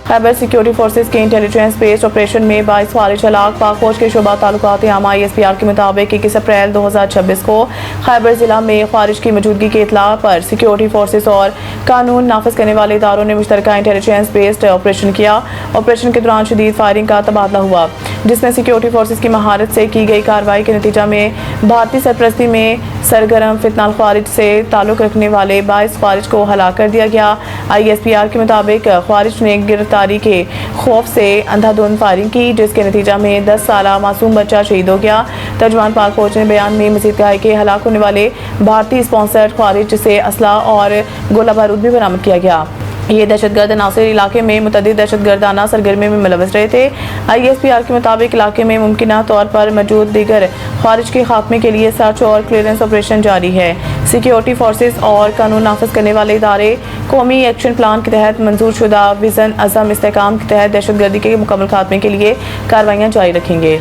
Khyber security forces के intelligence based operation में 22 खारिज हलाक। पाक फौज के शोबा ताल्लुकात आमा ISPR के मुताबिक 21 अप्रैल 2026 को खैबर जिला में खारिज की मौजूदगी की इतला पर सिक्योरिटी फोर्सेज और कानून नाफिज करने वाले इदारों ने मुश्तरका इंटेलिजेंस बेस्ड ऑपरेशन किया। ऑपरेशन के दौरान शदीद फायरिंग का तबादला हुआ, जिसमें सिक्योरिटी फोर्सेज की महारत से की गई कार्रवाई के नतीजा में भारतीय सरपरस्ती में सरगर्म फितनाल खारिज से ताल्लुक रखने वाले 22 खारिज को हलाक कर दिया गया। ISPR के मुताबिक खारिज ने गिरफ्तारी के खौफ से अंधाधुंध फायरिंग की, जिसके नतीजा में 10 साला मासूम बच्चा शहीद हो गया। तर्जुमान पाक फौज ने बयान में मजीद कहा कि हलाक होने वाले भारतीय स्पॉन्सर्ड खारिज से असला और गोला बारूद भी बरामद किया गया। ये दहशतगर्द नासिर इलाके में मुतअद्दिद दहशतगर्दाना सरगर्मी में मुलव्वस रहे थे। ISPR के मुताबिक इलाके में मुमकिना तौर पर मौजूद दीगर खारिज के खात्मे के लिए सर्च और क्लियरेंस ऑपरेशन जारी है। सिक्योरिटी फोर्सेज और कानून नाफिज करने वाले इदारे कौमी एक्शन प्लान के तहत मंजूर शुदा विजन अज़म इस्तेहकाम के तहत दहशतगर्दी के मुकम्मल खात्मे के लिए कार्रवाइयाँ जारी रखेंगे।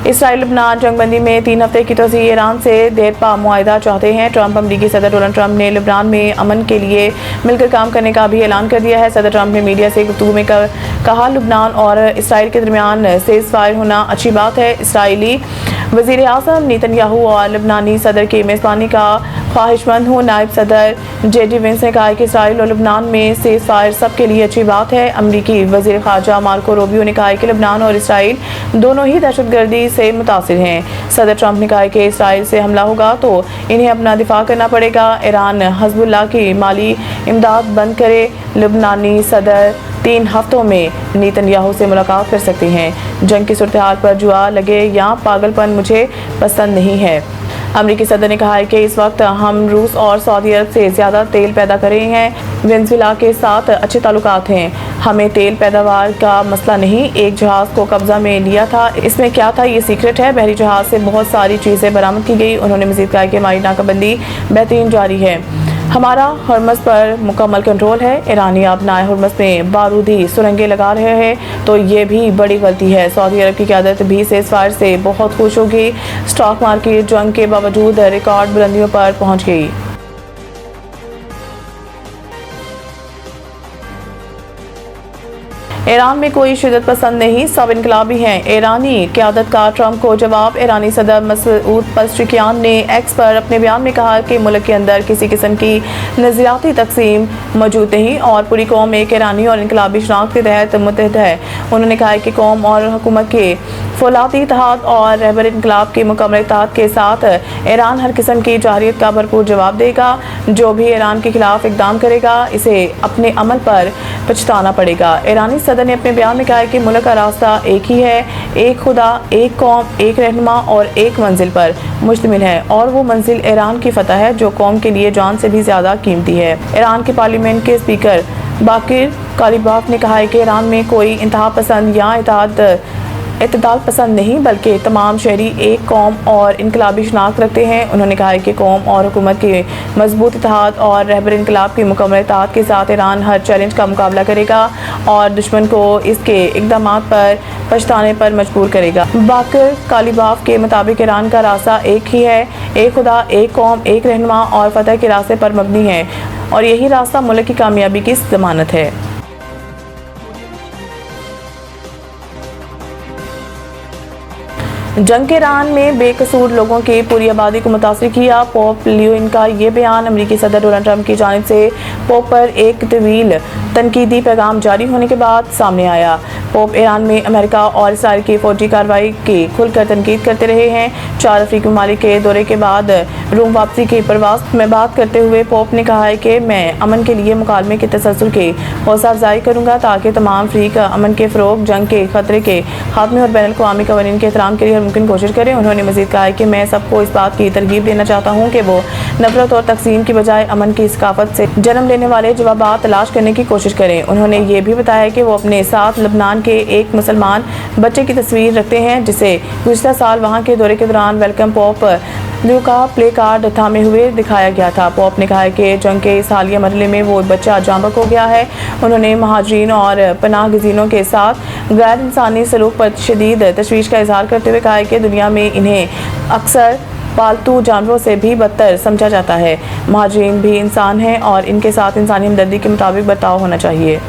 इसराइल लबनान जंगबंदी में 3 हफ्ते की तोज़ी। ईरान से देरपा मुआहिदा चाहते हैं ट्रंप। अमरीकी सदर डोनाल्ड ट्रंप ने लबनान में अमन के लिए मिलकर काम करने का भी ऐलान कर दिया है। सदर ट्रंप ने मीडिया से गुफ्तगू में कहा, लबनान और इसराइल के दरमियान सीज़ फायर होना अच्छी बात है। इसराइली वज़ीर आज़म नेतन्याहू और लबनानी सदर की मेज़बानी का ख्वाहिशमंद हूँ। नायब सदर JD वेंस ने कहा कि इसराइल और लबनान में सीज़ फायर सबके लिए अच्छी बात है। अमरीकी वज़ीर ख़ारजा मार्को रूबियो ने कहा कि लबनान और इसराइल दोनों ही दहशतगर्दी से मुतासिर हैं। सदर ट्रंप ने कहा कि इसराइल से हमला होगा तो इन्हें अपना दिफा करना पड़ेगा। ईरान हिज़्बुल्लाह की माली इमदाद बंद करे। लबनानी सदर 3 हफ्तों में नेतन्याहू से मुलाकात कर सकते हैं। जंग की सूरत हाल पर जुआ लगे या पागलपन मुझे पसंद नहीं है। अमरीकी सदर ने कहा है कि इस वक्त हम रूस और सऊदी अरब से ज़्यादा तेल पैदा कर रहे हैं। वेनेजुएला के साथ अच्छे ताल्लुकात हैं। हमें तेल पैदावार का मसला नहीं। एक जहाज़ को कब्जा में लिया था, इसमें क्या था ये सीक्रेट है। बहरी जहाज़ से बहुत सारी चीज़ें बरामद की गई। उन्होंने मज़ीद कहा कि हमारी नाकाबंदी बेहतरीन जारी है। हमारा हरमज़ पर मुकम्मल कंट्रोल है। ईरानी अपनाए हरमज़ में बारूदी सुरंगें लगा रहे हैं तो ये भी बड़ी गलती है। सऊदी अरब की क़यादत भी सीज़ फायर से बहुत खुश होगी। स्टॉक मार्केट जंग के बावजूद रिकॉर्ड बुलंदियों पर पहुँच गई। ईरान में कोई शिदत पसंद नहीं, सब इनकलाबी हैं। ईरानी क़यादत का ट्रंप को जवाब। ईरानी सदर मसूद पज़ेश्कियान ने एक्स पर अपने बयान में कहा कि मुल्क के अंदर किसी किस्म की नज़रियाती तकसीम मौजूद नहीं और पूरी कौम एक ईरानी और इनकलाबी शनाख्त के तहत मुत्तहद है। उन्होंने कहा कि कौम और हुकूमत के फौलादी इत्तेहाद और रहबर इनकलाब के मुकम्मल इत्तेहाद के साथ ईरान हर किस्म की जारहियत का भरपूर जवाब देगा। जो भी ईरान के खिलाफ इकदाम करेगा इसे अपने अमल पर पछताना पड़ेगा। ईरानी सदर ने अपने बयान में कहा है कि मुल्क का रास्ता एक ही है, एक खुदा, एक कौम, एक रहनुमा और एक मंजिल पर मुश्तमिल है और वो मंजिल ईरान की फतह है जो कौम के लिए जान से भी ज़्यादा कीमती है। ईरान के पार्लियामेंट के स्पीकर बाकिर कालिबाफ ने कहा है कि ईरान में कोई इंतहा पसंद या इत्तेदाल पसंद नहीं बल्कि तमाम शहरी एक कौम और इनकलाबी शनाख्त रखते हैं। उन्होंने कहा है कि कौम और हुकूमत के मजबूत इत्तेहाद और रहबर इनकलाब की मुकम्मल इत्तेहाद के साथ ईरान हर चैलेंज का मुकाबला करेगा और दुश्मन को इसके इक़दामात पर पछताने पर मजबूर करेगा। बाकिर कालिबाफ के मुताबिक ईरान का रास्ता एक ही है, एक खुदा, एक कौम, एक रहनुमा और फतह के रास्ते पर मबनी है और यही रास्ता मुल्क की कामयाबी की ज़मानत है। जंग के ईरान में बेकसूर लोगों की पूरी आबादी को मुतासिर किया। पोप लियो का ये बयान अमरीकी सदर डोनाल्ड ट्रंप की जानिब से पोप पर एक तवील तनकीदी पैगाम जारी होने के बाद सामने आया। पोप ईरान में अमेरिका और इसराइल की फौजी कार्रवाई की खुलकर तनकीद करते रहे हैं। 4 अफ्रीकी ममालिक के दौरे के बाद रोम वापसी की प्रवास में बात करते हुए पोप ने कहा है कि मैं अमन के लिए मुकालमे के तसलसल की हौसला अफजाई करूँगा ताकि तमाम अफ्रीक अमन के फ़रोग, जंग के खतरे के खात्मे और बैनुल अक़वामी क़वानीन के एहतराम के लिए मुमकिन कोशिश करें। उन्होंने मज़ीद कहा है कि मैं सबको इस बात की तरगीब देना चाहता हूँ कि वो नफरत और तकसीम की बजाय अमन की सकाफत से जन्म लेने वाले जवाबात तलाश करने की कोशिश करें। उन्होंने ये भी बताया कि वो अपने साथ लबनान के एक मुसलमान बच्चे की तस्वीर रखते हैं जिसे गुज़िश्ता साल वहाँ के दौरे के दौरान वेलकम पोप लियो का प्ले कार्ड थामे हुए दिखाया गया था। पोप ने कहा है कि जंग के इस हालिया मरहले में वो बच्चा जांबक हो गया है। उन्होंने महाजरीन और पनाह गज़ीनों के साथ गैर इंसानी सलूक पर शदीद तशवीश का इजहार करते हुए कहा है कि दुनिया में इन्हें अक्सर पालतू जानवरों से भी बदतर समझा जाता है। महाजरीन भी इंसान हैं और इनके साथ इंसानी हमदर्दी के मुताबिक बर्ताव होना चाहिए।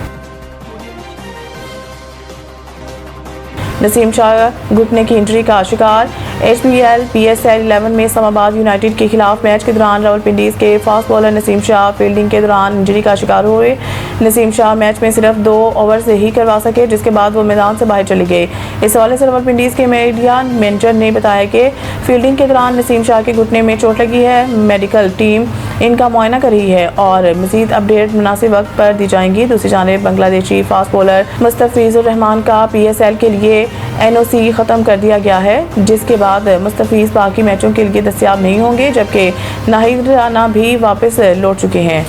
नसीम शाह घुटने की इंजरी का शिकार। HBL PSL 11 में इस्लामाबाद यूनाइटेड के खिलाफ मैच के दौरान रावलपिंडी के fast bowler Naseem Shah fielding के दौरान इंजरी का शिकार हुए। नसीम शाह मैच में सिर्फ 2 ओवर से ही करवा सके, जिसके बाद वो मैदान से बाहर चले गए। इस हवाले से रावलपिंडी के मीडिया मैनेजर ने बताया कि फील्डिंग के दौरान नसीम शाह के घुटने में चोट लगी है। मेडिकल टीम इनका मुआयना कर रही है और मजीद अपडेट मुनासिब वक्त पर दी जाएंगी। दूसरी जानिब बांग्लादेशी फास्ट बॉलर मुस्तफिजुर रहमान का PSL के लिए NOC ख़त्म कर दिया गया है, जिसके बाद मुस्तफिज बाकी मैचों के लिए दस्तयाब नहीं होंगे, जबकि नाहिद राना भी वापस लौट चुके हैं।